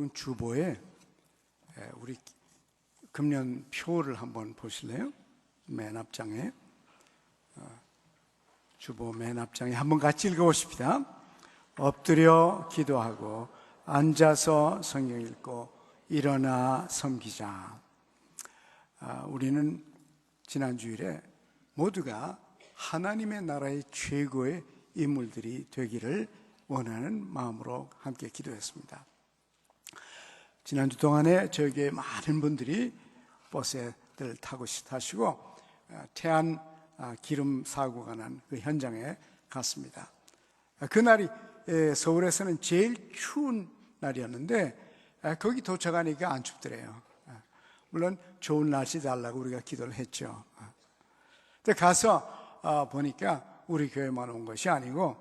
여러분 주보에 우리 금년 표를 한번 보실래요? 맨 앞장에 주보 맨 앞장에 한번 같이 읽어보십시다. 엎드려 기도하고 앉아서 성경 읽고 일어나 섬기자. 우리는 지난 주일에 모두가 하나님의 나라의 최고의 인물들이 되기를 원하는 마음으로 함께 기도했습니다. 지난주 동안에 저희 교회 많은 분들이 버스를 타시고 태안 기름 사고가 난 그 현장에 갔습니다. 그날이 서울에서는 제일 추운 날이었는데 거기 도착하니까 안 춥더래요. 물론 좋은 날씨 달라고 우리가 기도를 했죠. 근데 가서 보니까 우리 교회만 온 것이 아니고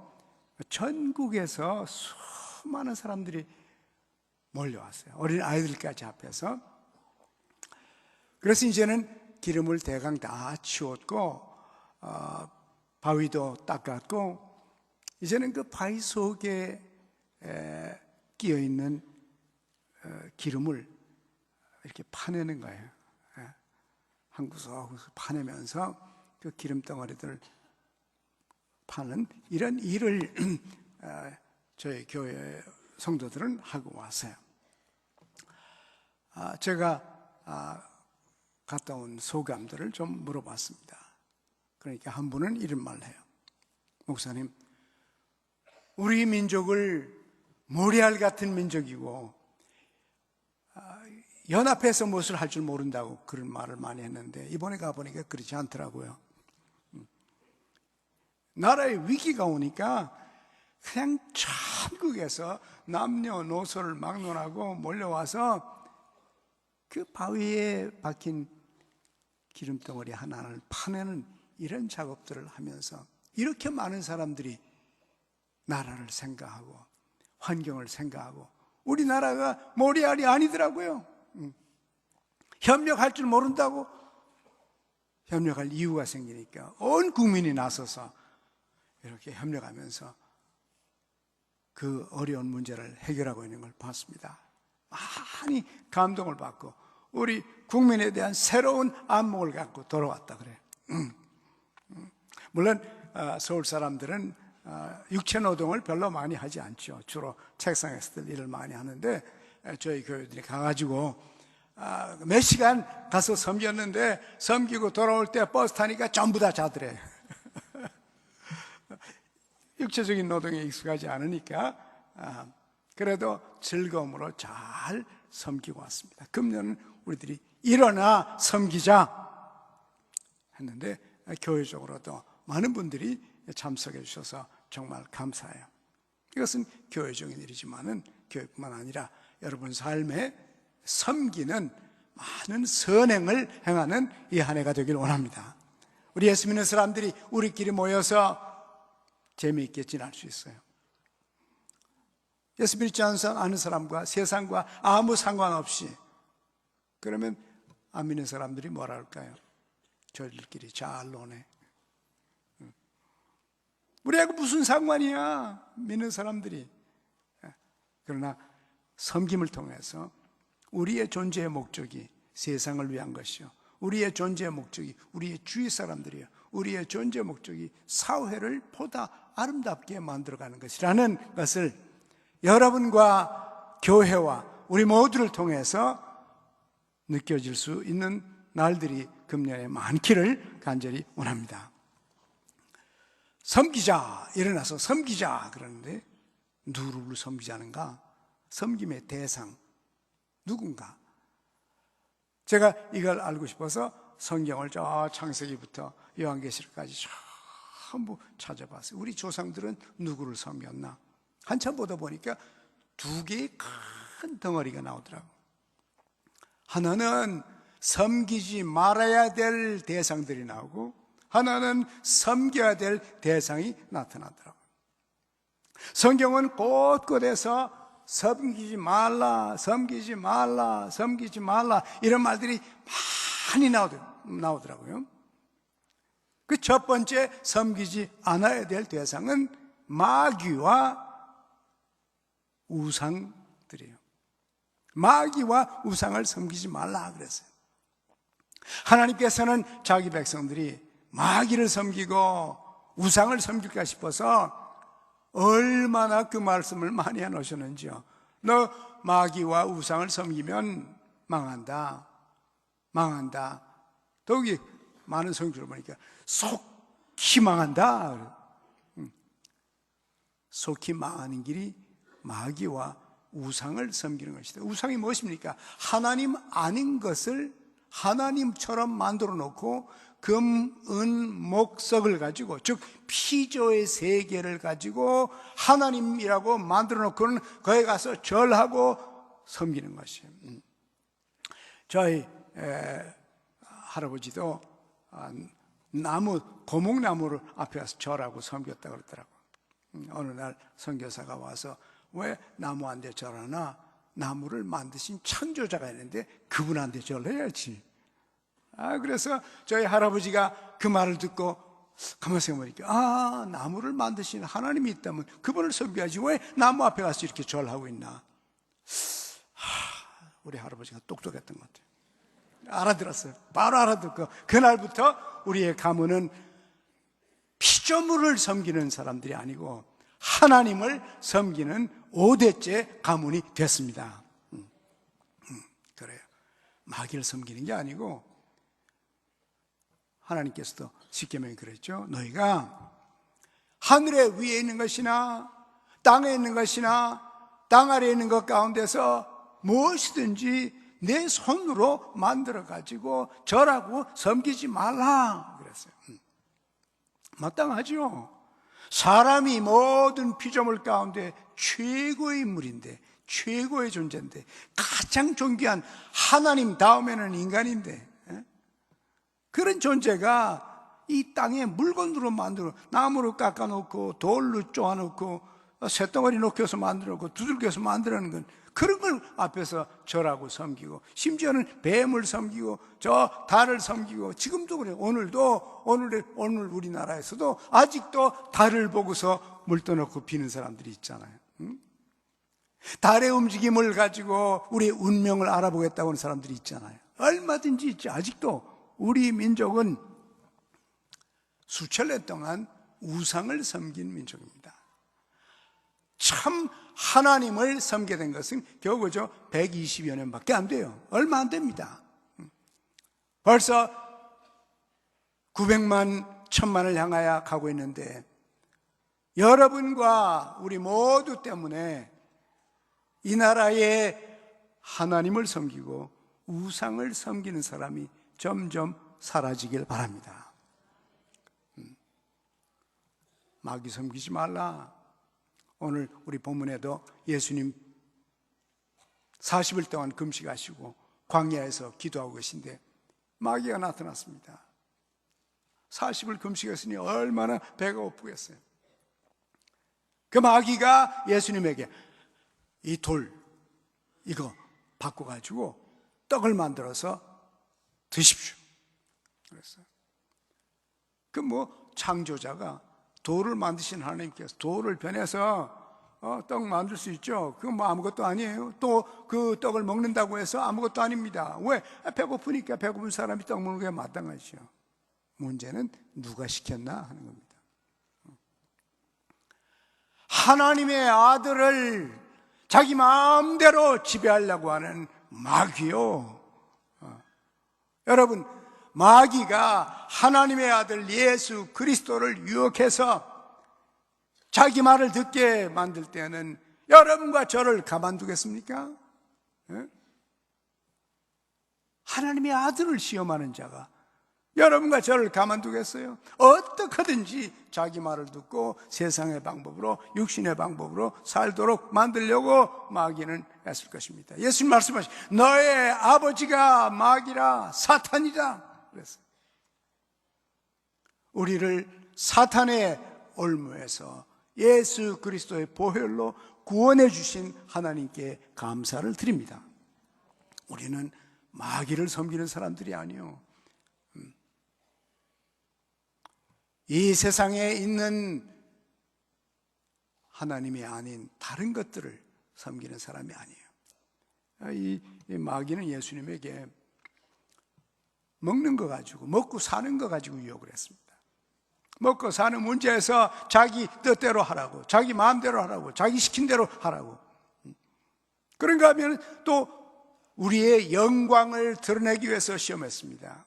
전국에서 수많은 사람들이 몰려왔어요. 어린 아이들까지 합해서. 그래서 이제는 기름을 대강 다 치웠고 바위도 닦았고 이제는 그 바위 속에 끼어있는 기름을 이렇게 파내는 거예요. 한 구석구석 파내면서 그 기름 덩어리들을 파는 이런 일을 저희 교회 성도들은 하고 왔어요. 제가 갔다 온 소감들을 좀 물어봤습니다. 그러니까 한 분은 이런 말을 해요. 목사님, 우리 민족을 모래알 같은 민족이고 연합해서 무엇을 할 줄 모른다고 그런 말을 많이 했는데 이번에 가보니까 그렇지 않더라고요. 나라에 위기가 오니까 그냥 전국에서 남녀노소를 막론하고 몰려와서 그 바위에 박힌 기름덩어리 하나를 파내는 이런 작업들을 하면서 이렇게 많은 사람들이 나라를 생각하고 환경을 생각하고 우리나라가 모래알이 아니더라고요. 협력할 줄 모른다고 협력할 이유가 생기니까 온 국민이 나서서 이렇게 협력하면서 그 어려운 문제를 해결하고 있는 걸 봤습니다. 많이 감동을 받고 우리 국민에 대한 새로운 안목을 갖고 돌아왔다 그래요. 물론 서울 사람들은 육체노동을 별로 많이 하지 않죠. 주로 책상에서 일을 많이 하는데 저희 교회들이 가가지고 몇 시간 가서 섬겼는데 섬기고 돌아올 때 버스 타니까 전부 다 자더래요. 육체적인 노동에 익숙하지 않으니까 그래도 즐거움으로 잘 섬기고 왔습니다. 금년은 우리들이 일어나 섬기자 했는데 교회적으로도 많은 분들이 참석해 주셔서 정말 감사해요. 이것은 교회적인 일이지만은 교회뿐만 아니라 여러분 삶에 섬기는 많은 선행을 행하는 이 한 해가 되길 원합니다. 우리 예수 믿는 사람들이 우리끼리 모여서 재미있게 지날 수 있어요. 예수 믿지 않는 사람과 세상과 아무 상관없이 그러면 안 믿는 사람들이 뭐라 할까요? 저희들끼리 잘 노네. 우리하고 무슨 상관이야? 믿는 사람들이. 그러나 섬김을 통해서 우리의 존재의 목적이 세상을 위한 것이요, 우리의 존재의 목적이 우리의 주위 사람들이요, 우리의 존재의 목적이 사회를 보다 아름답게 만들어가는 것이라는 것을 여러분과 교회와 우리 모두를 통해서 느껴질 수 있는 날들이 금년에 많기를 간절히 원합니다. 섬기자, 일어나서 섬기자 그러는데 누구를 섬기자는가? 섬김의 대상 누군가? 제가 이걸 알고 싶어서 성경을 저 창세기부터 요한계시록까지 전부 찾아봤어요. 우리 조상들은 누구를 섬겼나? 한참 보다 보니까 두 개의 큰 덩어리가 나오더라고요. 하나는 섬기지 말아야 될 대상들이 나오고 하나는 섬겨야 될 대상이 나타나더라고요. 성경은 곳곳에서 섬기지 말라, 섬기지 말라, 섬기지 말라 이런 말들이 많이 나오더라고요. 그 첫 번째 섬기지 않아야 될 대상은 마귀와 우상들이에요. 마귀와 우상을 섬기지 말라 그랬어요. 하나님께서는 자기 백성들이 마귀를 섬기고 우상을 섬길까 싶어서 얼마나 그 말씀을 많이 해놓으셨는지요. 너 마귀와 우상을 섬기면 망한다. 망한다. 더욱이 많은 성경을 보니까 속히 망한다. 속히 망하는 길이 마귀와 우상을 섬기는 것이다. 우상이 무엇입니까? 하나님 아닌 것을 하나님처럼 만들어 놓고 금, 은, 목석을 가지고, 즉 피조의 세계를 가지고 하나님이라고 만들어 놓고는 거기 가서 절하고 섬기는 것이에요. 저희 할아버지도 나무, 고목나무를 앞에 가서 절하고 섬겼다 그러더라고요. 어느 날 선교사가 와서 왜 나무한테 절하나? 나무를 만드신 창조자가 있는데 그분한테 절해야지. 그래서 저희 할아버지가 그 말을 듣고 가만히 생각해보니까 나무를 만드신 하나님이 있다면 그분을 섬겨야지 왜 나무 앞에 가서 이렇게 절하고 있나. 우리 할아버지가 똑똑했던 것 같아요. 알아들었어요. 바로 알아듣고 그날부터 우리의 가문은 피조물을 섬기는 사람들이 아니고 하나님을 섬기는 5대째 가문이 됐습니다. 그래요. 마귀를 섬기는 게 아니고 하나님께서도 십계명에 그랬죠. 너희가 하늘에 위에 있는 것이나 땅에 있는 것이나 땅 아래에 있는 것 가운데서 무엇이든지 내 손으로 만들어 가지고 절하고 섬기지 말라 그랬어요. 마땅하죠. 사람이 모든 피조물 가운데 최고의 인물인데, 최고의 존재인데, 가장 존귀한 하나님 다음에는 인간인데, 그런 존재가 이 땅에 물건으로 만들어 나무로 깎아놓고 돌로 쪼아놓고 쇳덩어리 녹여서 만들어놓고 두들겨서 만들어놓은 건 그런 걸 앞에서 절하고 섬기고, 심지어는 뱀을 섬기고 저 달을 섬기고, 지금도 그래요. 오늘 우리나라에서도 아직도 달을 보고서 물 떠놓고 비는 사람들이 있잖아요. 달의 움직임을 가지고 우리의 운명을 알아보겠다고 하는 사람들이 있잖아요. 얼마든지 있죠. 아직도 우리 민족은 수천 년 동안 우상을 섬긴 민족입니다. 참 하나님을 섬게 된 것은 겨우 120여 년밖에 안 돼요. 얼마 안 됩니다. 벌써 900만, 1000만을 향하여 가고 있는데 여러분과 우리 모두 때문에 이 나라에 하나님을 섬기고 우상을 섬기는 사람이 점점 사라지길 바랍니다. 마귀 섬기지 말라. 오늘 우리 본문에도 예수님 40일 동안 금식하시고 광야에서 기도하고 계신데 마귀가 나타났습니다. 40일 금식했으니 얼마나 배가 고프겠어요. 그 마귀가 예수님에게 이 돌 이거 바꿔가지고 떡을 만들어서 드십시오 그랬어요. 창조자가 돌을 만드신 하나님께서 돌을 변해서 떡 만들 수 있죠. 그건 아무것도 아니에요. 또 그 떡을 먹는다고 해서 아무것도 아닙니다. 왜? 배고프니까 배고픈 사람이 떡 먹는 게 마땅하죠. 문제는 누가 시켰나 하는 겁니다. 하나님의 아들을 자기 마음대로 지배하려고 하는 마귀요. 여러분, 마귀가 하나님의 아들 예수 그리스도를 유혹해서 자기 말을 듣게 만들 때는 여러분과 저를 가만두겠습니까? 하나님의 아들을 시험하는 자가 여러분과 저를 가만두겠어요? 어떻게든지 자기 말을 듣고 세상의 방법으로, 육신의 방법으로 살도록 만들려고 마귀는 애쓸 것입니다. 예수님 말씀하신 너의 아버지가 마귀라, 사탄이다 그랬어요. 우리를 사탄의 올무에서 예수 그리스도의 보혈로 구원해 주신 하나님께 감사를 드립니다. 우리는 마귀를 섬기는 사람들이 아니요, 이 세상에 있는 하나님이 아닌 다른 것들을 섬기는 사람이 아니에요. 이 마귀는 예수님에게 먹는 거 가지고, 먹고 사는 거 가지고 유혹을 했습니다. 먹고 사는 문제에서 자기 뜻대로 하라고, 자기 마음대로 하라고, 자기 시킨 대로 하라고. 그런가 하면 또 우리의 영광을 드러내기 위해서 시험했습니다.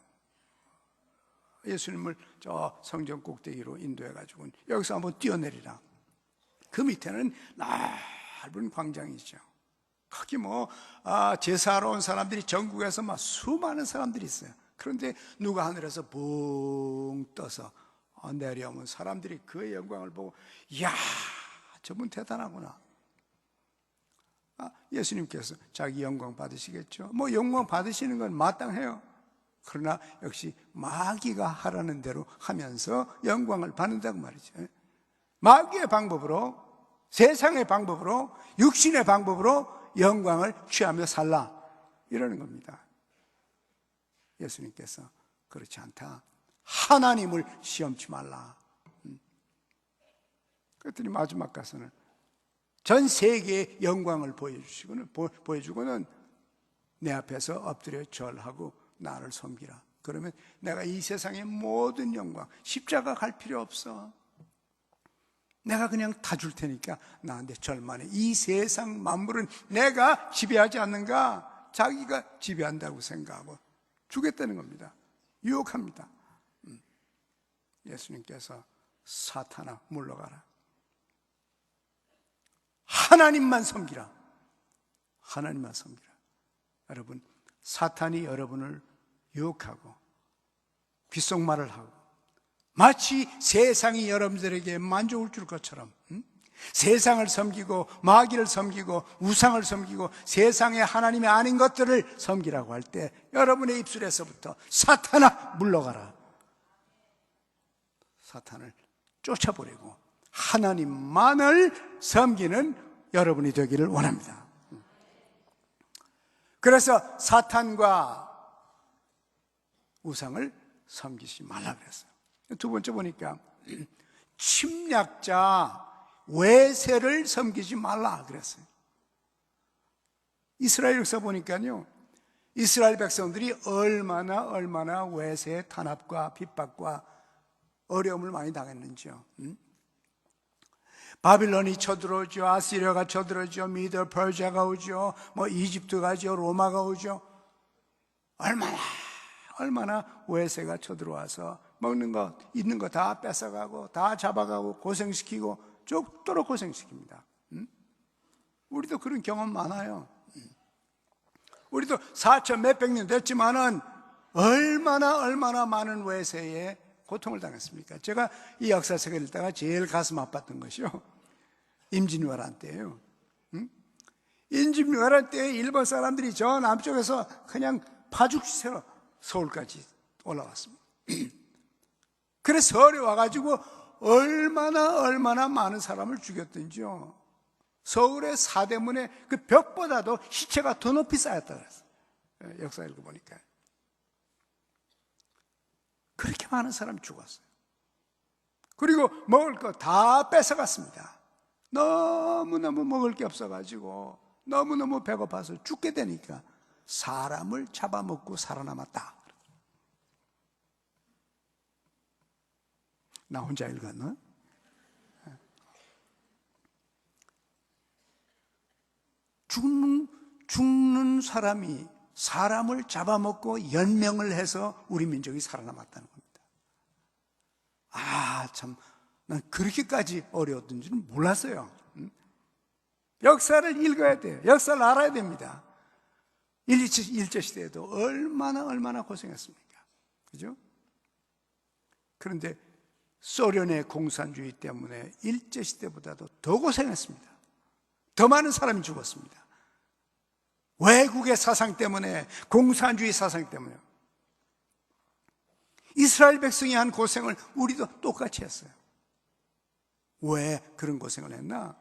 예수님을 저 성전 꼭대기로 인도해가지고 여기서 한번 뛰어내리라. 그 밑에는 넓은 광장이죠. 거기 제사하러 온 사람들이 전국에서 막 수많은 사람들이 있어요. 그런데 누가 하늘에서 붕 떠서 내려오면 사람들이 그의 영광을 보고, 이야, 저분 대단하구나. 예수님께서 자기 영광 받으시겠죠. 영광 받으시는 건 마땅해요. 그러나 역시 마귀가 하라는 대로 하면서 영광을 받는다고 말이죠. 마귀의 방법으로, 세상의 방법으로, 육신의 방법으로 영광을 취하며 살라, 이러는 겁니다. 예수님께서 그렇지 않다. 하나님을 시험치 말라. 그랬더니 마지막 가서는 전 세계의 영광을 보여주고는 내 앞에서 엎드려 절하고 나를 섬기라. 그러면 내가 이 세상의 모든 영광, 십자가 갈 필요 없어. 내가 그냥 다 줄 테니까 나한테 절만해. 이 세상 만물은 내가 지배하지 않는가? 자기가 지배한다고 생각하고 주겠다는 겁니다. 유혹합니다. 예수님께서 사탄아 물러가라. 하나님만 섬기라. 하나님만 섬기라. 여러분, 사탄이 여러분을 유혹하고 귓속말을 하고 마치 세상이 여러분들에게 만족을 줄 것처럼 세상을 섬기고 마귀를 섬기고 우상을 섬기고 세상의 하나님이 아닌 것들을 섬기라고 할 때 여러분의 입술에서부터 사탄아 물러가라. 사탄을 쫓아버리고 하나님만을 섬기는 여러분이 되기를 원합니다. 그래서 사탄과 우상을 섬기지 말라 그랬어요. 두 번째 보니까 침략자 외세를 섬기지 말라 그랬어요. 이스라엘 역사 보니까요, 이스라엘 백성들이 얼마나 외세의 탄압과 핍박과 어려움을 많이 당했는지요. 바빌론이 쳐들어오죠. 아시리아가 쳐들어오죠. 미드 퍼시아가 오죠. 이집트가 오죠. 로마가 오죠. 얼마나 외세가 쳐들어와서 먹는 것, 있는 거 다 뺏어가고 다 잡아가고 고생시키고 죽도록 고생시킵니다. 우리도 그런 경험 많아요. 우리도 4천 몇백 년 됐지만은 얼마나 많은 외세에 고통을 당했습니까? 제가 이 역사책을 읽다가 제일 가슴 아팠던 것이요, 임진왜란 때예요. 임진왜란 때 일본 사람들이 저 남쪽에서 그냥 파죽지세로 서울까지 올라왔습니다. 그래서 서울에 와가지고 얼마나 많은 사람을 죽였던지요. 서울의 사대문에 그 벽보다도 시체가 더 높이 쌓였다 그랬어요. 역사 읽어보니까. 그렇게 많은 사람이 죽었어요. 그리고 먹을 거 다 뺏어갔습니다. 너무너무 먹을 게 없어가지고 너무너무 배고파서 죽게 되니까 사람을 잡아먹고 살아남았다. 나 혼자 읽었나? 죽는 사람이 사람을 잡아먹고 연명을 해서 우리 민족이 살아남았다는 겁니다. 참, 난 그렇게까지 어려웠던 줄은 몰랐어요. 역사를 읽어야 돼요. 역사를 알아야 됩니다. 일제시대에도 얼마나 고생했습니까? 그죠? 그런데 소련의 공산주의 때문에 일제시대보다도 더 고생했습니다. 더 많은 사람이 죽었습니다. 외국의 사상 때문에, 공산주의 사상 때문에. 이스라엘 백성이 한 고생을 우리도 똑같이 했어요. 왜 그런 고생을 했나?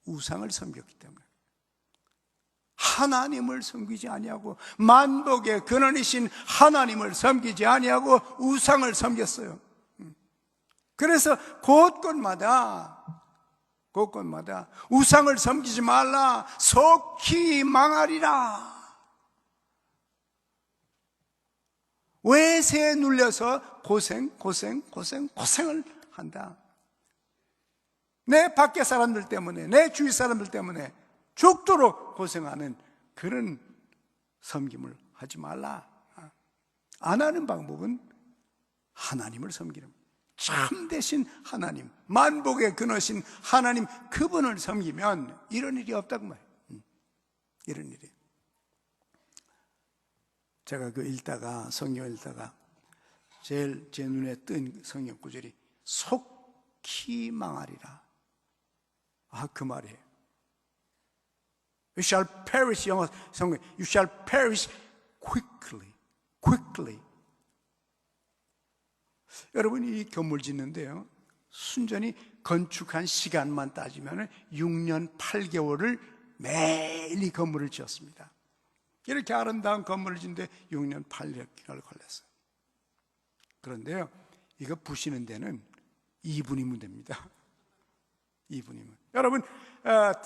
우상을 섬겼기 때문에. 하나님을 섬기지 아니하고, 만복의 근원이신 하나님을 섬기지 아니하고 우상을 섬겼어요. 그래서 곳곳마다 곳곳마다 우상을 섬기지 말라, 속히 망하리라. 외세에 눌려서 고생을 한다. 내 밖에 사람들 때문에, 내 주위 사람들 때문에 죽도록 고생하는 그런 섬김을 하지 말라. 안 하는 방법은 하나님을 섬기는 거예요. 참되신 하나님, 만복의 근원이신 하나님, 그분을 섬기면 이런 일이 없다고 말이에요. 이런 일이. 제가 성경 읽다가 제일 제 눈에 뜬 성경 구절이 속히 망하리라. 그 말이에요. You shall perish, 영어 성경, you shall perish quickly. 여러분이 이 건물 짓는데요, 순전히 건축한 시간만 따지면 6년 8개월을 매일 이 건물을 지었습니다. 이렇게 아름다운 건물을 짓는데 6년 8개월 걸렸어요. 그런데요, 이거 부시는 데는 2분이면 됩니다. 2분이면. 여러분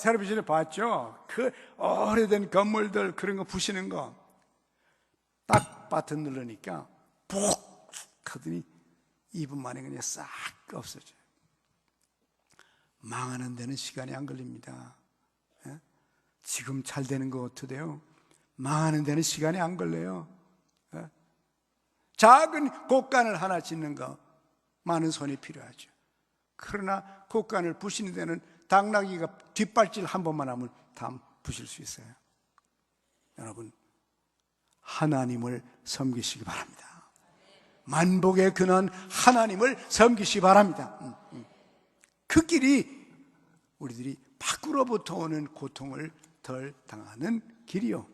텔레비전에 봤죠? 그 오래된 건물들 그런 거 부시는 거 딱 버튼 누르니까 푹 하더니 2분 만에 그냥 싹 없어져요. 망하는 데는 시간이 안 걸립니다. 지금 잘 되는 거 어떠돼요? 망하는 데는 시간이 안 걸려요. 작은 곳간을 하나 짓는 거 많은 손이 필요하죠. 그러나 곳간을 부시는 데는 당나귀가 뒷발질 한 번만 하면 다 부실 수 있어요. 여러분, 하나님을 섬기시기 바랍니다. 만복의 근원 하나님을 섬기시기 바랍니다. 그 길이 우리들이 밖으로부터 오는 고통을 덜 당하는 길이요.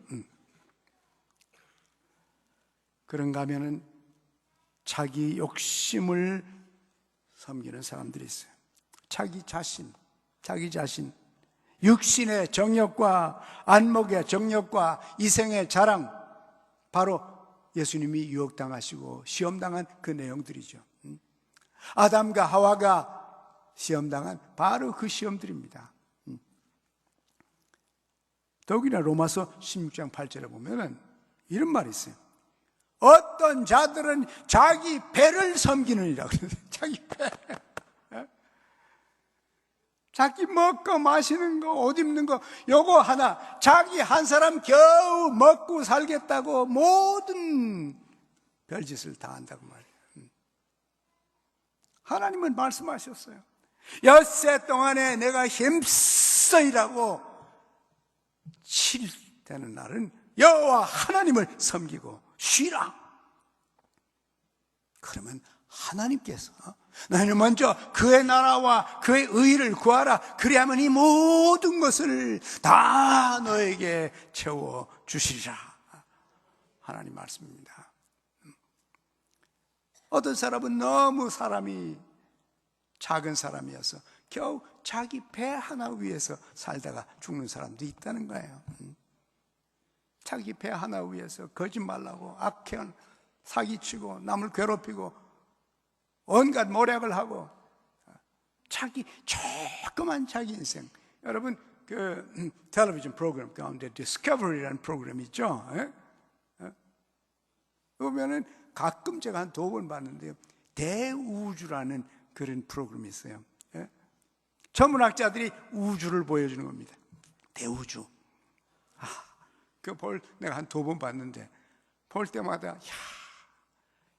그런가 하면은 자기 욕심을 섬기는 사람들이 있어요. 자기 자신, 육신의 정욕과 안목의 정욕과 이생의 자랑, 바로 예수님이 유혹당하시고 시험당한 그 내용들이죠. 아담과 하와가 시험당한 바로 그 시험들입니다. 더욱이나 로마서 16장 8절에 보면은 이런 말이 있어요. 어떤 자들은 자기 배를 섬기느니라. 자기 배. 자기 먹고 마시는 거, 옷 입는 거, 요거 하나, 자기 한 사람 겨우 먹고 살겠다고 모든 별짓을 다 한다고 말이에요. 하나님은 말씀하셨어요. 엿새 동안에 내가 힘써 일하고 7일 되는 날은 여호와 하나님을 섬기고 쉬라. 그러면 하나님께서 너희는 먼저 그의 나라와 그의 의를 구하라. 그리하면 이 모든 것을 다 너에게 채워 주시리라. 하나님 말씀입니다. 어떤 사람은 너무 사람이 작은 사람이어서 겨우 자기 배 하나 위에서 살다가 죽는 사람도 있다는 거예요. 자기 배 하나 위에서 거짓말하고 악행, 사기치고 남을 괴롭히고 온갖 모략을 하고 조그만 자기 인생. 여러분 그 텔레비전 프로그램 가운데 디스커버리라는 프로그램이 있죠. 보면은 가끔 제가 한 2번 봤는데요, 대우주라는 그런 프로그램이 있어요. 천문학자들이 우주를 보여주는 겁니다. 대우주. 내가 한 2번 봤는데 볼 때마다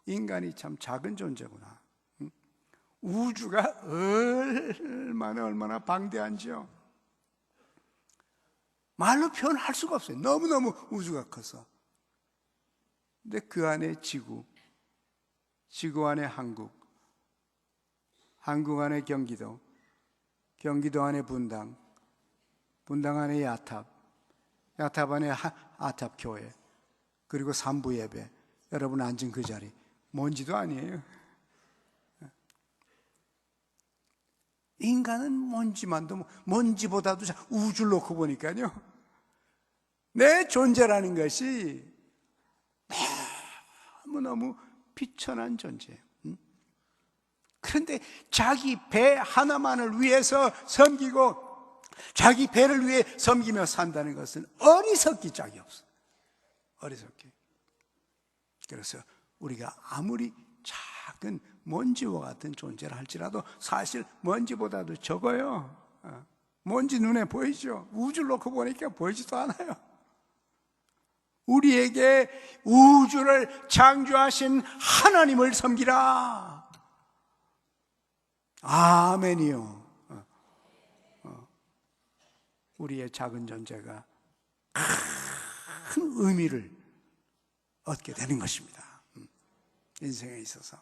인간이 참 작은 존재구나. 우주가 얼마나 방대한지요. 말로 표현할 수가 없어요. 너무너무 우주가 커서. 근데 그 안에 지구 안에 한국 안에 경기도 안에 분당 안에 야탑 안에 아탑교회, 그리고 산부예배. 여러분 앉은 그 자리 먼지도 아니에요. 인간은 먼지만도 먼지보다도 우주를 놓고 보니까요, 내 존재라는 것이 너무너무 비천한 존재예요. 그런데 자기 배 하나만을 위해서 섬기고 자기 배를 위해 섬기며 산다는 것은 어리석기 짝이 없어. 어리석기. 그래서 우리가 아무리 작은 먼지와 같은 존재를 할지라도 사실 먼지보다도 적어요. 먼지 눈에 보이죠? 우주를 놓고 보니까 보이지도 않아요. 우리에게 우주를 창조하신 하나님을 섬기라. 아멘이요. 우리의 작은 존재가 큰 의미를 얻게 되는 것입니다. 인생에 있어서.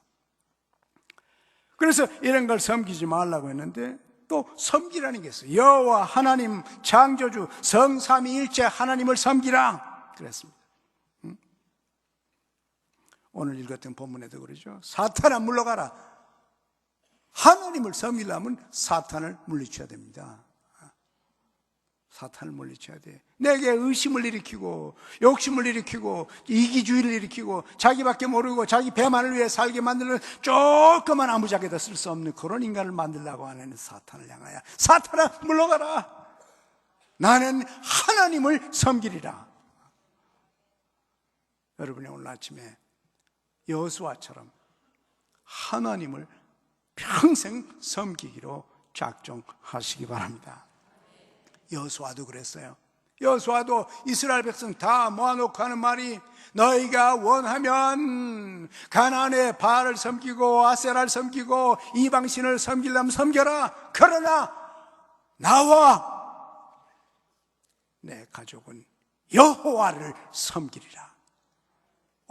그래서 이런 걸 섬기지 말라고 했는데 또 섬기라는 게 있어요. 여호와 하나님 창조주 성삼위일체 하나님을 섬기라 그랬습니다. 오늘 읽었던 본문에도 그러죠. 사탄아 물러가라. 하나님을 섬기려면 사탄을 물리쳐야 됩니다. 사탄을 물리쳐야 돼. 내게 의심을 일으키고 욕심을 일으키고 이기주의를 일으키고 자기밖에 모르고 자기 배만을 위해 살게 만드는 조그만 아무짝에도 쓸 수 없는 그런 인간을 만들려고 하는 사탄을 향하여 사탄아 물러가라. 나는 하나님을 섬기리라. 여러분이 오늘 아침에 여호수아처럼 하나님을 평생 섬기기로 작정하시기 바랍니다. 여호수아도 그랬어요. 여호수아도 이스라엘 백성 다 모아놓고 하는 말이 너희가 원하면 가나안의 바알을 섬기고 아세라를 섬기고 이방신을 섬기려면 섬겨라. 그러나 나와 내 가족은 여호와를 섬기리라.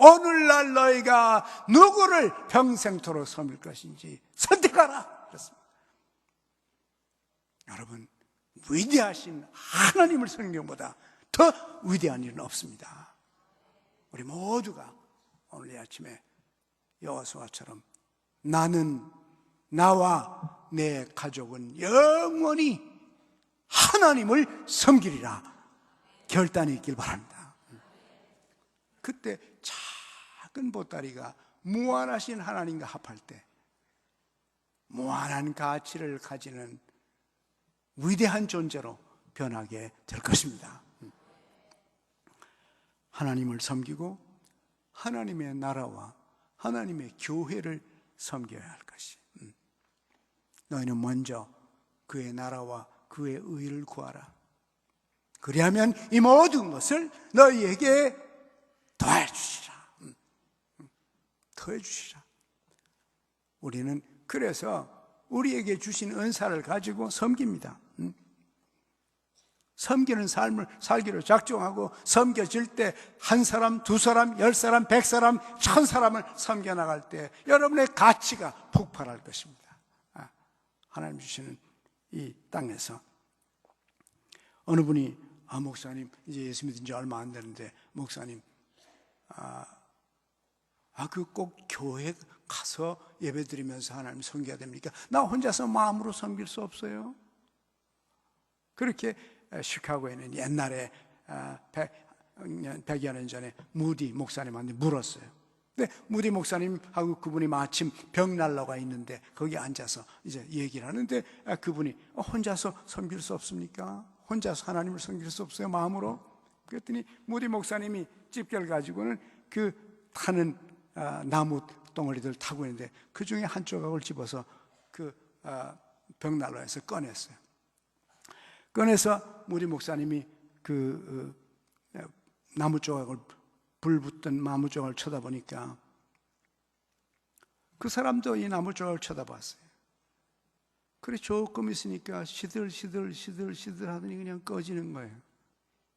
오늘날 너희가 누구를 평생토록 섬길 것인지 선택하라. 그렇습니다. 여러분, 위대하신 하나님을 섬기는 것보다 더 위대한 일은 없습니다. 우리 모두가 오늘 이 아침에 여호수아처럼 나는 나와 내 가족은 영원히 하나님을 섬기리라 결단이 있길 바랍니다. 그때 작은 보따리가 무한하신 하나님과 합할 때 무한한 가치를 가지는 위대한 존재로 변하게 될 것입니다. 하나님을 섬기고 하나님의 나라와 하나님의 교회를 섬겨야 할 것이. 너희는 먼저 그의 나라와 그의 의를 구하라. 그리하면 이 모든 것을 너희에게 더해 주시라. 더해 주시라. 우리는 그래서 우리에게 주신 은사를 가지고 섬깁니다. 섬기는 삶을 살기로 작정하고 섬겨질 때 한 사람, 두 사람, 10사람, 100사람, 1000사람을 섬겨나갈 때 여러분의 가치가 폭발할 것입니다. 하나님 주시는 이 땅에서 어느 분이 목사님 이제 예수 믿은 지 얼마 안 되는데 목사님 그 꼭 교회 가서 예배 드리면서 하나님 섬겨야 됩니까? 나 혼자서 마음으로 섬길 수 없어요. 그렇게 시카고에는 옛날에 100여 년 전에 무디 목사님한테 물었어요. 근데 무디 목사님하고 그분이 마침 벽난로가 있는데 거기 앉아서 이제 얘기를 하는데 그분이 혼자서 섬길 수 없습니까? 혼자서 하나님을 섬길 수 없어요 마음으로? 그랬더니 무디 목사님이 집게를 가지고는 그 타는 나무 덩어리들 타고 있는데 그 중에 한 조각을 집어서 그 벽난로에서 꺼냈어요. 꺼내서 무디 목사님이 그 나무 조각을 불 붙던 나무 조각을 쳐다보니까 그 사람도 이 나무 조각을 쳐다봤어요. 그래 조금 있으니까 시들 하더니 그냥 꺼지는 거예요.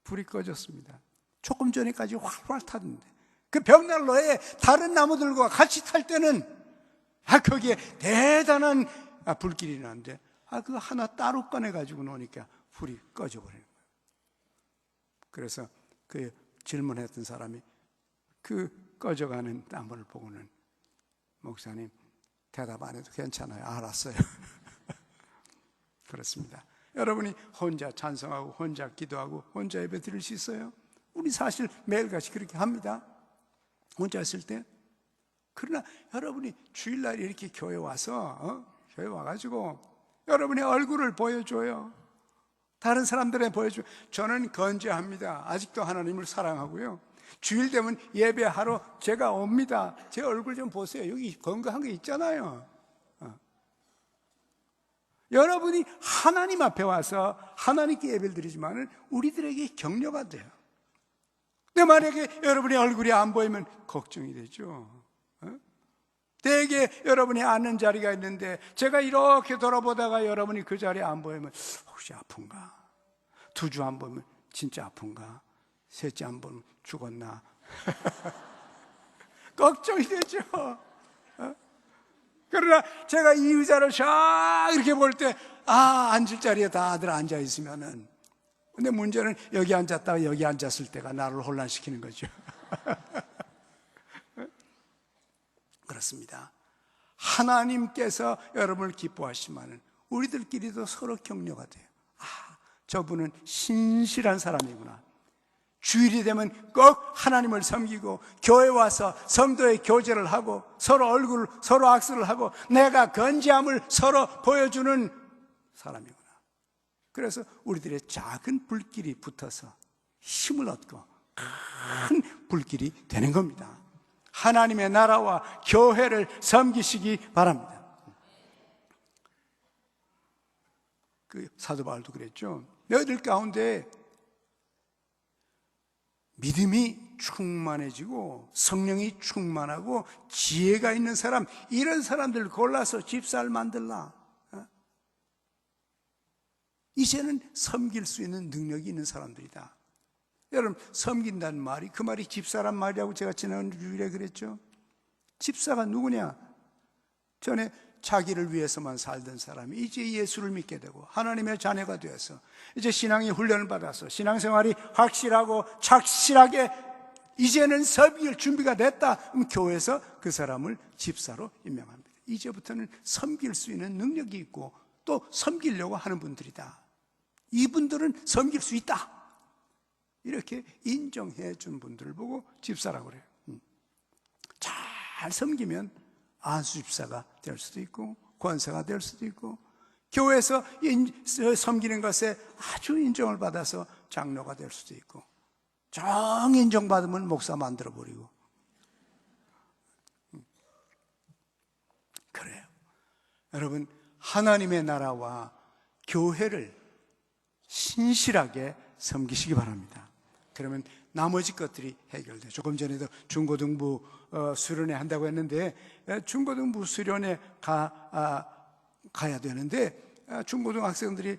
불이 꺼졌습니다. 조금 전에까지 활활 타던데 그 벽난로에 다른 나무들과 같이 탈 때는 거기에 대단한 불길이 나는데 그 하나 따로 꺼내가지고 놓으니까 불이 꺼져버리는 거예요. 그래서 그 질문했던 사람이 그 꺼져가는 나무를 보고는 목사님 대답 안 해도 괜찮아요. 알았어요. 그렇습니다. 여러분이 혼자 찬송하고 혼자 기도하고 혼자 예배 드릴 수 있어요? 우리 사실 매일같이 그렇게 합니다. 혼자 있을 때 그러나 여러분이 주일날 이렇게 교회 와서 교회 와가지고 여러분의 얼굴을 보여줘요. 다른 사람들에 보여줘요. 저는 건재합니다. 아직도 하나님을 사랑하고요. 주일 되면 예배하러 제가 옵니다. 제 얼굴 좀 보세요. 여기 건강한 게 있잖아요. 여러분이 하나님 앞에 와서 하나님께 예배를 드리지만 우리들에게 격려가 돼요. 근데 만약에 여러분의 얼굴이 안 보이면 걱정이 되죠. 대개 여러분이 앉는 자리가 있는데 제가 이렇게 돌아보다가 여러분이 그 자리에 안 보이면 혹시 아픈가? 두 주 안 보면 진짜 아픈가? 셋째 안 보면 죽었나? 걱정이 되죠. 그러나 제가 이 의자를 샥 이렇게 볼 때 앉을 자리에 다들 앉아 있으면은, 근데 문제는 여기 앉았다가 여기 앉았을 때가 나를 혼란시키는 거죠. 그렇습니다. 하나님께서 여러분을 기뻐하시면은 우리들끼리도 서로 격려가 돼요. 저분은 신실한 사람이구나. 주일이 되면 꼭 하나님을 섬기고 교회 와서 성도의 교제를 하고 서로 악수를 하고 내가 건재함을 서로 보여주는 사람이구나. 그래서 우리들의 작은 불길이 붙어서 힘을 얻고 큰 불길이 되는 겁니다. 하나님의 나라와 교회를 섬기시기 바랍니다. 그 사도 바울도 그랬죠. 너희들 가운데 믿음이 충만해지고 성령이 충만하고 지혜가 있는 사람, 이런 사람들 골라서 집사를 만들라. 이제는 섬길 수 있는 능력이 있는 사람들이다. 여러분, 섬긴다는 말이 그 말이 집사란 말이라고 제가 지난 주일에 그랬죠. 집사가 누구냐? 전에 자기를 위해서만 살던 사람이 이제 예수를 믿게 되고 하나님의 자녀가 되어서 이제 신앙의 훈련을 받아서 신앙생활이 확실하고 착실하게 이제는 섬길 준비가 됐다. 그럼 교회에서 그 사람을 집사로 임명합니다. 이제부터는 섬길 수 있는 능력이 있고 또 섬기려고 하는 분들이다. 이분들은 섬길 수 있다. 이렇게 인정해 준 분들을 보고 집사라고 그래요. 잘 섬기면 안수집사가 될 수도 있고 권사가 될 수도 있고 교회에서 섬기는 것에 아주 인정을 받아서 장로가 될 수도 있고 정 인정받으면 목사 만들어버리고 그래요. 여러분, 하나님의 나라와 교회를 신실하게 섬기시기 바랍니다. 그러면 나머지 것들이 해결돼요. 조금 전에도 중고등부 수련회 한다고 했는데 중고등부 수련회 가야 되는데 중고등학생들이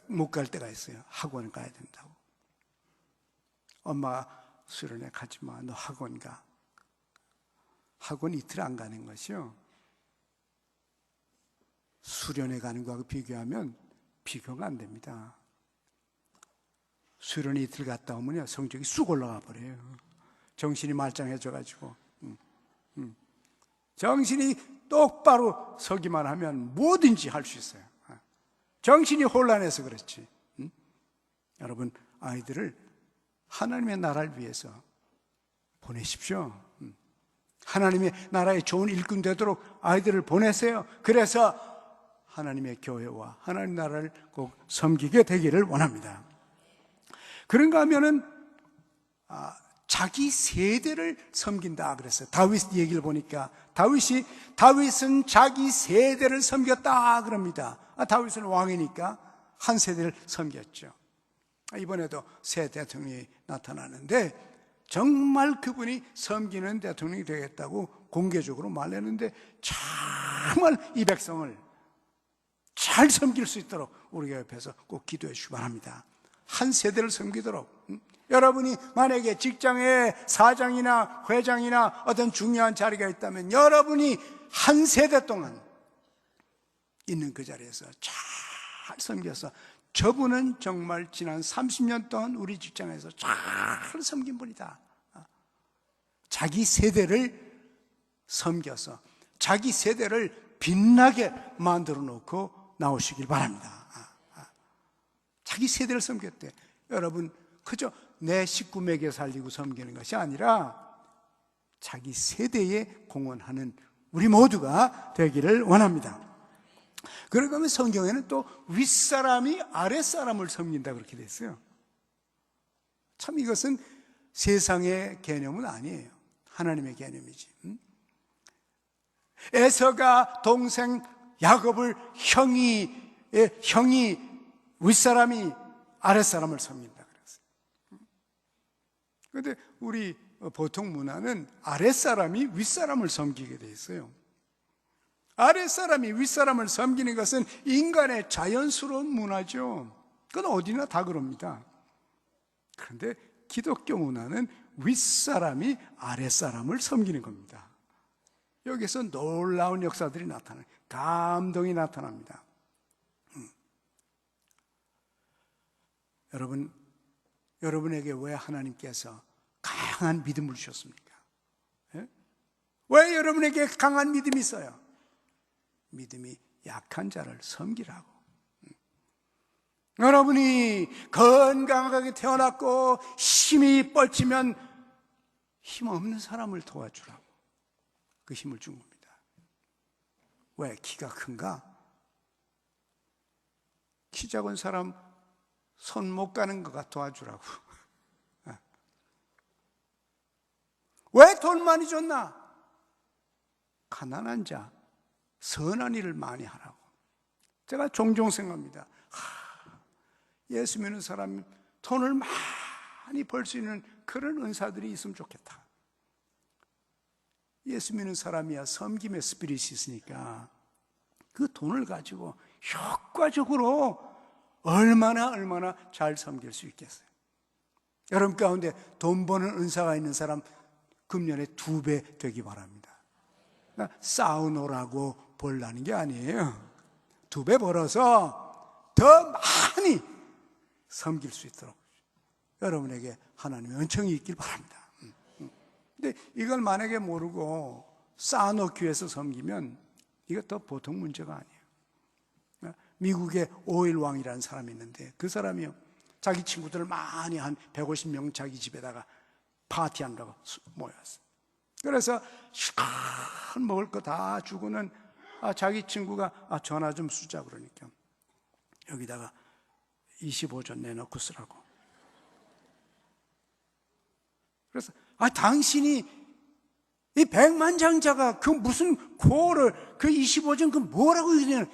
못 갈 때가 있어요. 학원 가야 된다고. 엄마 수련회 가지 마. 너 학원 가. 학원 이틀 안 가는 것이요. 수련회 가는 거하고 비교하면 비교가 안 됩니다. 수련회 이틀 갔다 오면요 성적이 쑥 올라가 버려요. 정신이 말짱해져가지고 정신이 똑바로 서기만 하면 뭐든지 할 수 있어요. 정신이 혼란해서 그렇지. 여러분, 아이들을 하나님의 나라를 위해서 보내십시오. 하나님의 나라에 좋은 일꾼 되도록 아이들을 보내세요. 그래서 하나님의 교회와 하나님 나라를 꼭 섬기게 되기를 원합니다. 그런가 하면은 자기 세대를 섬긴다 그랬어요. 다윗 얘기를 보니까 다윗은 자기 세대를 섬겼다 그럽니다. 다윗은 왕이니까 한 세대를 섬겼죠. 이번에도 새 대통령이 나타나는데 정말 그분이 섬기는 대통령이 되겠다고 공개적으로 말했는데 정말 이 백성을 잘 섬길 수 있도록 우리가 옆에서 꼭 기도해 주시기 바랍니다. 한 세대를 섬기도록. 여러분이 만약에 직장에 사장이나 회장이나 어떤 중요한 자리가 있다면 여러분이 한 세대 동안 있는 그 자리에서 잘 섬겨서 저분은 정말 지난 30년 동안 우리 직장에서 잘 섬긴 분이다. 자기 세대를 섬겨서 자기 세대를 빛나게 만들어 놓고 나오시길 바랍니다. 자기 세대를 섬겼대. 여러분, 그저 내 식구 먹여 살리고 섬기는 것이 아니라 자기 세대에 공헌하는 우리 모두가 되기를 원합니다. 그러면 성경에는 또 윗사람이 아랫사람을 섬긴다 그렇게 돼 있어요. 참 이것은 세상의 개념은 아니에요. 하나님의 개념이지. 에서가 동생 야곱을 형이 윗사람이 아랫사람을 섬긴다 그랬어요. 그런데 우리 보통 문화는 아랫사람이 윗사람을 섬기게 돼 있어요. 아랫사람이 윗사람을 섬기는 것은 인간의 자연스러운 문화죠. 그건 어디나 다 그럽니다. 그런데 기독교 문화는 윗사람이 아랫사람을 섬기는 겁니다. 여기서 놀라운 역사들이 나타나요. 감동이 나타납니다. 여러분에게 왜 하나님께서 강한 믿음을 주셨습니까? 예? 왜 여러분에게 강한 믿음이 있어요? 믿음이 약한 자를 섬기라고. 여러분이 건강하게 태어났고 힘이 뻗치면 힘없는 사람을 도와주라고 그 힘을 준 겁니다. 왜? 키가 큰가? 키 작은 사람 손 못 가는 거가 도와주라고. 왜 돈 많이 줬나? 가난한 자, 선한 일을 많이 하라고. 제가 종종 생각합니다. 예수 믿는 사람이 돈을 많이 벌 수 있는 그런 은사들이 있으면 좋겠다. 예수 믿는 사람이야 섬김의 스피릿이 있으니까 그 돈을 가지고 효과적으로 얼마나 잘 섬길 수 있겠어요. 여러분 가운데 돈 버는 은사가 있는 사람 금년에 2배 되기 바랍니다. 쌓아놓으라고 벌라는 게 아니에요. 2배 벌어서 더 많이 섬길 수 있도록 여러분에게 하나님의 은총이 있길 바랍니다. 근데 이걸 만약에 모르고 쌓아놓기 위해서 섬기면 이것도 보통 문제가 아니에요. 미국의 오일 왕이라는 사람이 있는데 그 사람이요 자기 친구들을 많이 한 150명 자기 집에다가 파티한다고 모였어요. 그래서 실컷 먹을 거 다 주고는 자기 친구가 전화 좀 쓰자 그러니까 여기다가 25조 내놓고 쓰라고. 그래서 당신이 이 백만장자가 그 무슨 고를 그 25조 그 뭐라고 그러냐.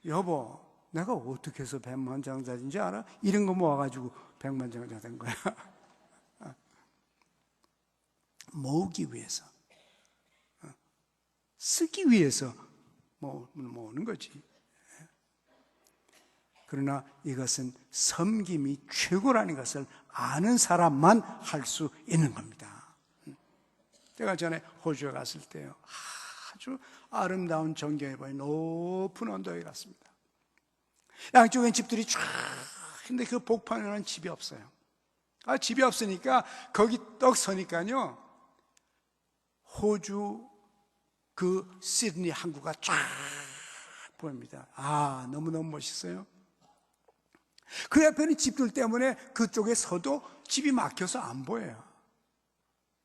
여보 내가 어떻게 해서 백만장자인지 알아? 이런 거 모아가지고 백만장자 된 거야. 모으기 위해서 쓰기 위해서 모으는 거지. 그러나 이것은 섬김이 최고라는 것을 아는 사람만 할 수 있는 겁니다. 제가 전에 호주에 갔을 때요 아주 아름다운 전경에 보인 높은 언덕에 갔습니다. 양쪽엔 집들이 쫙 있는데 그 복판에는 집이 없어요. 집이 없으니까 거기 떡 서니까요 호주 그 시드니 항구가 쫙 보입니다. 너무너무 멋있어요. 그 옆에는 집들 때문에 그쪽에 서도 집이 막혀서 안 보여요.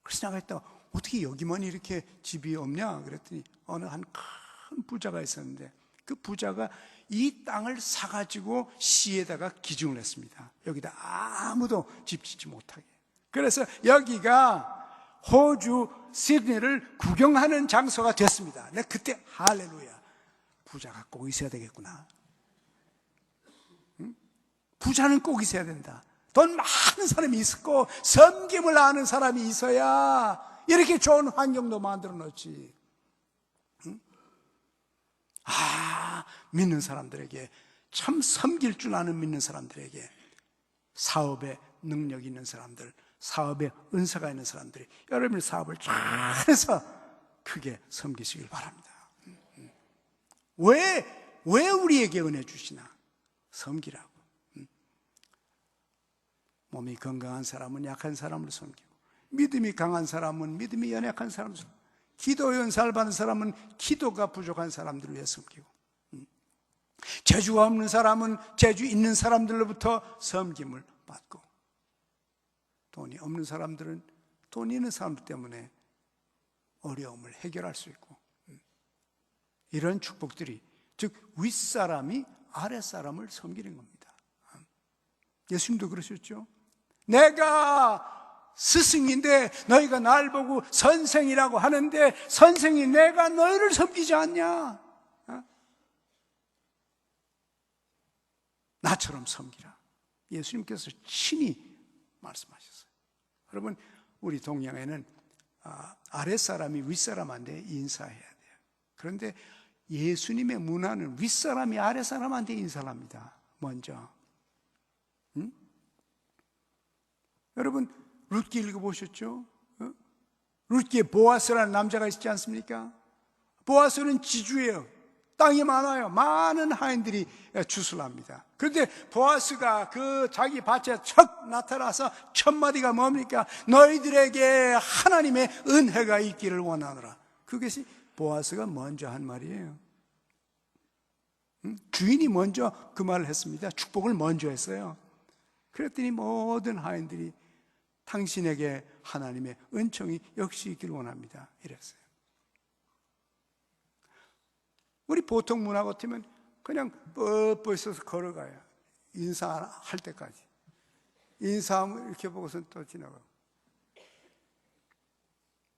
그래서 내가 했다가 어떻게 여기만 이렇게 집이 없냐 그랬더니 어느 한 큰 부자가 있었는데 그 부자가 이 땅을 사가지고 시에다가 기증을 했습니다. 여기다 아무도 집 짓지 못하게. 그래서 여기가 호주 시드니를 구경하는 장소가 됐습니다. 내가 그때 할렐루야 부자가 꼭 있어야 되겠구나. 부자는 꼭 있어야 된다. 돈 많은 사람이 있었고 섬김을 아는 사람이 있어야 이렇게 좋은 환경도 만들어 놓지. 믿는 사람들에게 참 섬길 줄 아는 믿는 사람들에게 사업에 능력 있는 사람들, 사업에 은사가 있는 사람들이 여러분의 사업을 잘해서 크게 섬기시길 바랍니다. 왜 우리에게 은혜 주시나? 섬기라고. 몸이 건강한 사람은 약한 사람을 섬기고 믿음이 강한 사람은 믿음이 연약한 사람을 섬기고 기도 연사를 받은 사람은 기도가 부족한 사람들을 위해 섬기고 재주가 없는 사람은 재주 있는 사람들로부터 섬김을 받고 돈이 없는 사람들은 돈 있는 사람들 때문에 어려움을 해결할 수 있고, 이런 축복들이, 즉 윗사람이 아랫사람을 섬기는 겁니다. 예수님도 그러셨죠. 내가 스승인데 너희가 날 보고 선생이라고 하는데 선생이 내가 너희를 섬기지 않냐? 나처럼 섬기라. 예수님께서 친히 말씀하셨어요. 여러분, 우리 동양에는 아랫사람이 윗사람한테 인사해야 돼요. 그런데 예수님의 문화는 윗사람이 아랫사람한테 인사를 합니다. 먼저. 여러분, 룻기 읽어보셨죠? 룻기에 보아스라는 남자가 있지 않습니까? 보아스는 지주예요. 땅이 많아요. 많은 하인들이 주술합니다. 그런데 보아스가 그 자기 밭에 척 나타나서 첫 마디가 뭡니까? 너희들에게 하나님의 은혜가 있기를 원하노라. 그것이 보아스가 먼저 한 말이에요. 주인이 먼저 그 말을 했습니다. 축복을 먼저 했어요. 그랬더니 모든 하인들이 당신에게 하나님의 은총이 역시 있기를 원합니다. 이랬어요. 우리 보통 문화 같으면 그냥 뻗뻗 있어서 걸어가요. 인사할 때까지. 인사하면 이렇게 보고선 또 지나가고.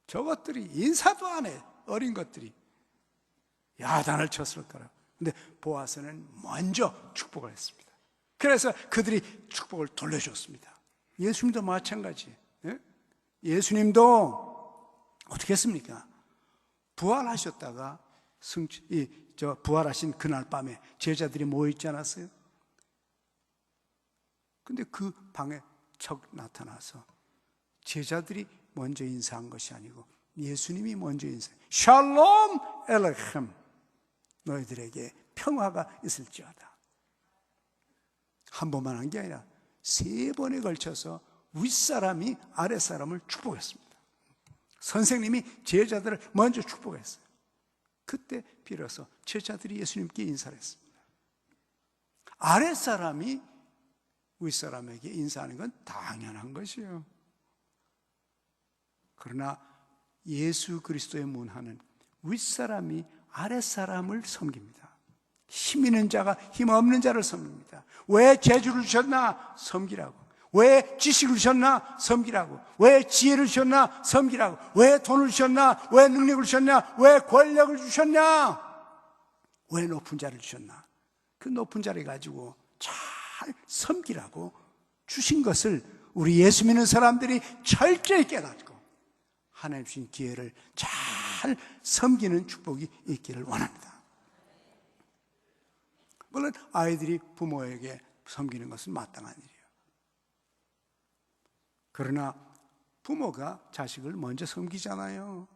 저것들이 인사도 안 해. 어린 것들이. 야단을 쳤을 거라. 근데 보아스는 먼저 축복을 했습니다. 그래서 그들이 축복을 돌려줬습니다. 예수님도 마찬가지. 예수님도 어떻게 했습니까? 부활하셨다가 부활하신 그날 밤에 제자들이 모여있지 않았어요? 근데 그 방에 척 나타나서 제자들이 먼저 인사한 것이 아니고 예수님이 먼저 인사해요. 샬롬 엘레켐, 너희들에게 평화가 있을지어다. 한 번만 한 게 아니라 3번에 걸쳐서 윗사람이 아랫사람을 축복했습니다. 선생님이 제자들을 먼저 축복했어요. 그때 비로소 제자들이 예수님께 인사를 했습니다. 아랫사람이 윗사람에게 인사하는 건 당연한 것이에요. 그러나 예수 그리스도의 문화는 윗사람이 아랫사람을 섬깁니다. 힘 있는 자가 힘 없는 자를 섬깁니다. 왜 재주를 주셨나? 섬기라고. 왜 지식을 주셨나? 섬기라고. 왜 지혜를 주셨나? 섬기라고. 왜 돈을 주셨나? 왜 능력을 주셨나? 왜 권력을 주셨냐? 왜 높은 자를 주셨나? 그 높은 자를 가지고 잘 섬기라고 주신 것을 우리 예수 믿는 사람들이 철저히 깨닫고 하나님 주신 기회를 잘 섬기는 축복이 있기를 원합니다. 물론 아이들이 부모에게 섬기는 것은 마땅한 일이에요. 그러나 부모가 자식을 먼저 섬기잖아요.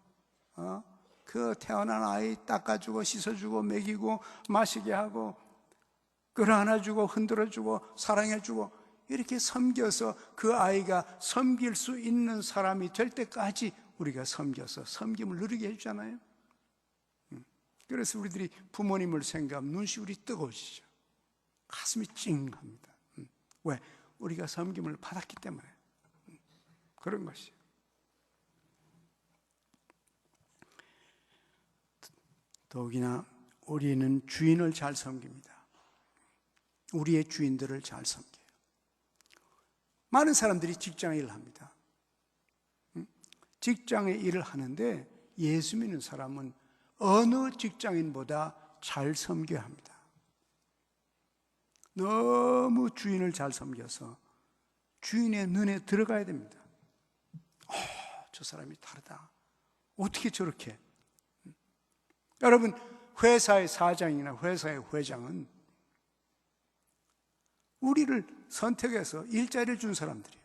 그 태어난 아이 닦아주고 씻어주고 먹이고 마시게 하고 끌어안아주고 흔들어주고 사랑해주고 이렇게 섬겨서 그 아이가 섬길 수 있는 사람이 될 때까지 우리가 섬겨서 섬김을 누리게 해주잖아요. 그래서 우리들이 부모님을 생각하면 눈시울이 뜨거워지죠. 가슴이 찡합니다. 왜? 우리가 섬김을 받았기 때문에 그런 것이에요. 더욱이나 우리는 주인을 잘 섬깁니다. 우리의 주인들을 잘 섬겨요. 많은 사람들이 직장에 일을 합니다. 직장에 일을 하는데 예수 믿는 사람은 어느 직장인보다 잘 섬겨야 합니다. 너무 주인을 잘 섬겨서 주인의 눈에 들어가야 됩니다. 저 사람이 다르다. 어떻게 저렇게? 여러분, 회사의 사장이나 회사의 회장은 우리를 선택해서 일자리를 준 사람들이에요.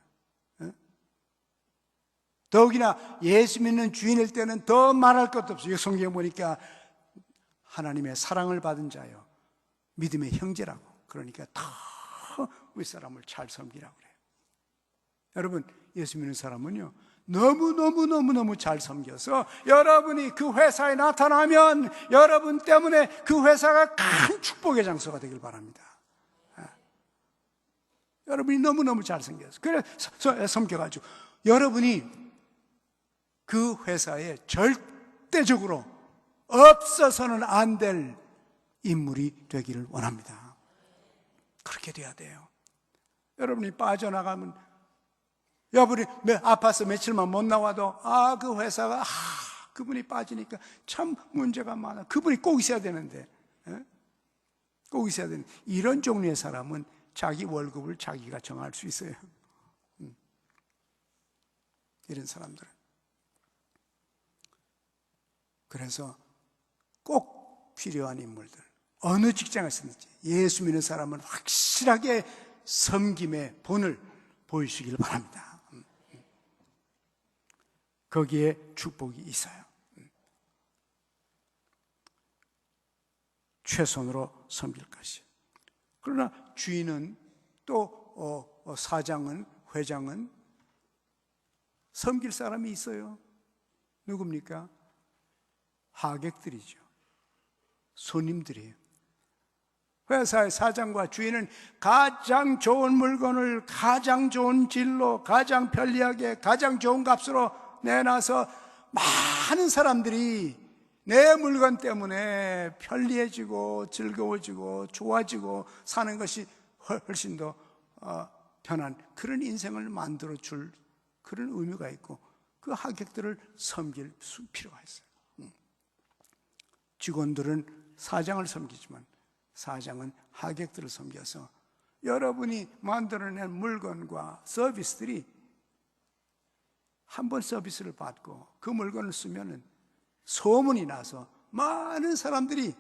더욱이나 예수 믿는 주인일 때는 더 말할 것도 없어요. 성경에 보니까 하나님의 사랑을 받은 자요, 믿음의 형제라고. 그러니까 더 윗사람을 잘 섬기라고 그래요. 여러분, 예수 믿는 사람은요, 너무 잘 섬겨서 여러분이 그 회사에 나타나면 여러분 때문에 그 회사가 큰 축복의 장소가 되길 바랍니다. 여러분이 너무너무 잘 섬겨서, 그래서 섬겨가지고 여러분이 그 회사에 절대적으로 없어서는 안 될 인물이 되기를 원합니다. 그렇게 돼야 돼요. 여러분이 빠져나가면, 여러분이 아파서 며칠만 못 나와도 그 회사가 그분이 빠지니까 참 문제가 많아. 그분이 꼭 있어야 되는데, 꼭 있어야 되는 이런 종류의 사람은 자기 월급을 자기가 정할 수 있어요. 이런 사람들은. 그래서 꼭 필요한 인물들, 어느 직장에서든지 예수 믿는 사람은 확실하게 섬김의 본을 보이시길 바랍니다. 거기에 축복이 있어요. 최선으로 섬길 것이. 그러나 주인은 또 사장은, 회장은 섬길 사람이 있어요. 누굽니까? 하객들이죠. 손님들이에요. 회사의 사장과 주인은 가장 좋은 물건을 가장 좋은 질로, 가장 편리하게, 가장 좋은 값으로 내놔서 많은 사람들이 내 물건 때문에 편리해지고 즐거워지고 좋아지고 사는 것이 훨씬 더 편한 그런 인생을 만들어줄 그런 의미가 있고, 그 하객들을 섬길 필요가 있어요. 직원들은 사장을 섬기지만 사장은 하객들을 섬겨서 여러분이 만들어낸 물건과 서비스들이 한 번 서비스를 받고 그 물건을 쓰면은 소문이 나서 많은 사람들이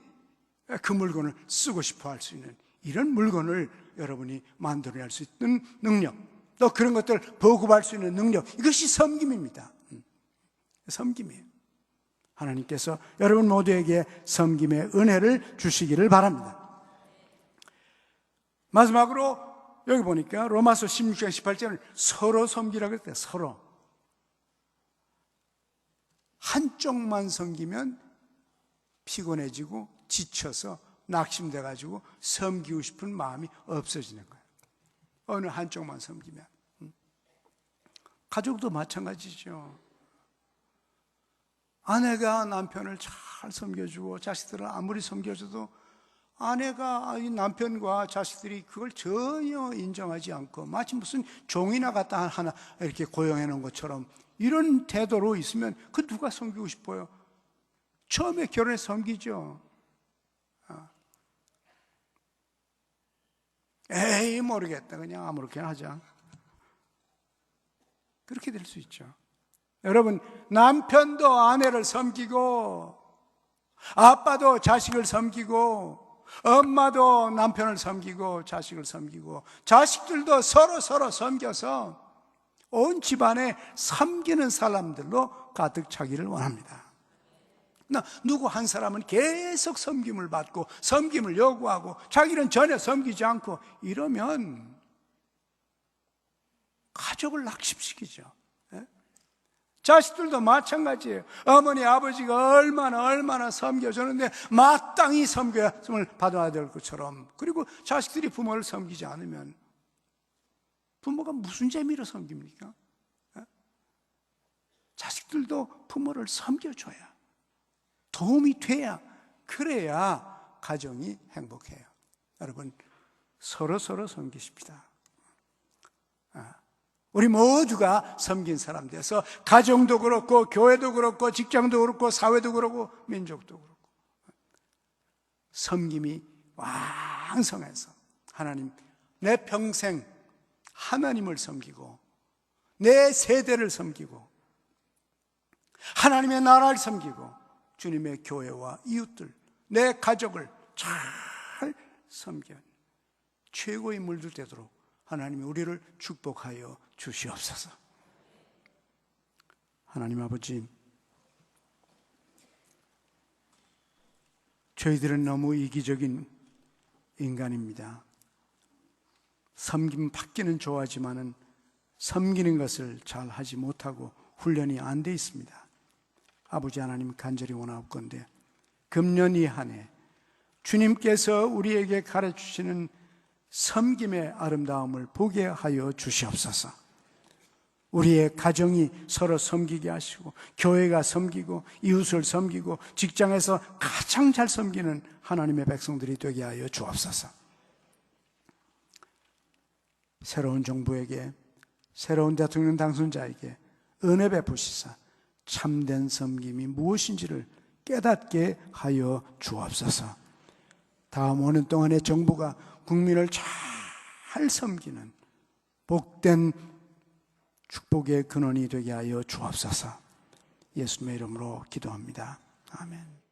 그 물건을 쓰고 싶어 할 수 있는 이런 물건을 여러분이 만들어낼 수 있는 능력, 또 그런 것들을 보급할 수 있는 능력, 이것이 섬김입니다. 섬김이에요. 하나님께서 여러분 모두에게 섬김의 은혜를 주시기를 바랍니다. 마지막으로 여기 보니까 로마서 16장 18절은 서로 섬기라고 그랬대요. 서로. 한쪽만 섬기면 피곤해지고 지쳐서 낙심돼가지고 섬기고 싶은 마음이 없어지는 거예요. 어느 한쪽만 섬기면. 가족도 마찬가지죠. 아내가 남편을 잘 섬겨주고 자식들을 아무리 섬겨줘도 아내가 이 남편과 자식들이 그걸 전혀 인정하지 않고 마치 무슨 종이나 갖다 하나 이렇게 고용해 놓은 것처럼 이런 태도로 있으면 그 누가 섬기고 싶어요? 처음에 결혼해 섬기죠. 에이 모르겠다, 그냥 아무렇게나 하자. 그렇게 될 수 있죠. 여러분, 남편도 아내를 섬기고 아빠도 자식을 섬기고 엄마도 남편을 섬기고 자식을 섬기고 자식들도 서로 섬겨서 온 집안에 섬기는 사람들로 가득 차기를 원합니다. 누구 한 사람은 계속 섬김을 받고 섬김을 요구하고 자기는 전혀 섬기지 않고 이러면 가족을 낙심시키죠. 자식들도 마찬가지예요. 어머니 아버지가 얼마나 섬겨주는데 마땅히 섬김을 받아야 될 것처럼, 그리고 자식들이 부모를 섬기지 않으면 부모가 무슨 재미로 섬깁니까? 자식들도 부모를 섬겨줘야, 도움이 돼야, 그래야 가정이 행복해요. 여러분, 서로 섬기십시다. 우리 모두가 섬긴 사람 돼서 가정도 그렇고 교회도 그렇고 직장도 그렇고 사회도 그렇고 민족도 그렇고 섬김이 왕성해서 하나님, 내 평생 하나님을 섬기고 내 세대를 섬기고 하나님의 나라를 섬기고 주님의 교회와 이웃들, 내 가족을 잘 섬겨 최고의 인물들 되도록 하나님이 우리를 축복하여 주시옵소서. 하나님 아버지, 저희들은 너무 이기적인 인간입니다. 섬김 받기는 좋아하지만은 섬기는 것을 잘 하지 못하고 훈련이 안 돼 있습니다. 아버지 하나님, 간절히 원하옵건대 금년 이 한 해 주님께서 우리에게 가르치시는 섬김의 아름다움을 보게 하여 주시옵소서. 우리의 가정이 서로 섬기게 하시고, 교회가 섬기고, 이웃을 섬기고, 직장에서 가장 잘 섬기는 하나님의 백성들이 되게 하여 주옵소서. 새로운 정부에게, 새로운 대통령 당선자에게 은혜 베푸시사 참된 섬김이 무엇인지를 깨닫게 하여 주옵소서. 다음 5년 동안의 정부가 국민을 잘 섬기는 복된 축복의 근원이 되게 하여 주옵소서. 예수님의 이름으로 기도합니다. 아멘.